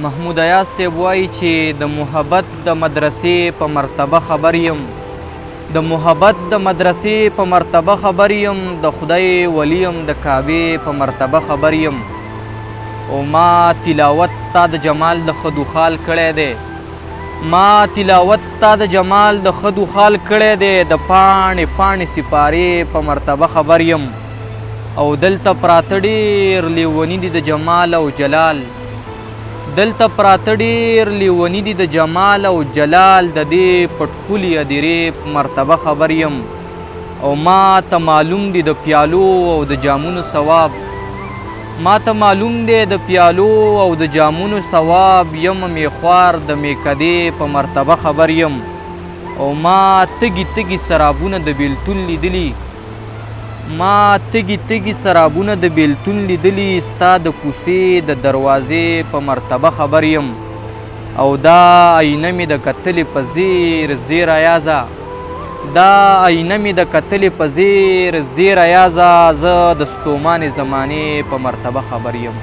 محمود ایاز صاحب وایي چې د محبت د مدرسې په مرتبه خبر یم، د محبت د مدرسې په مرتبه خبر یم، د خدای ولی یم د کعبې په مرتبه خبر یم. او ما تلاوت ستا د جمال د خدو خال کړی دی، ما تلاوت ستا د جمال د خدو خال کړی دی، د پاڼې پاڼې سپارې په مرتبه خبر یم. او دلته پراته ډېر لیوني دي د جمال او جلال، دلته پراته ډېر لیوني دي د جمال او جلال، د دې پټکولي هدیرې په مرتبه خبر یم. او ما ته معلوم دي د پیالو او د جامونو ثواب، ما ته معلوم دی د پیالو او د جامونو ثواب، یم میخوار د میکدې په مرتبه خبر یم. او ما تږي تږي سرابونه د بیلتون لیدلي، ما تږي تږي سرابونه د بیلتون لیدلي، ستا د کوڅې د دروازې په مرتبه خبر یم. او دا آینه مې د کتلې په زیر زیر ایازه، دا آینه مې د کتلې په زیر زیر ایازه، زه د ستومانې زمانې په مرتبه خبر یم.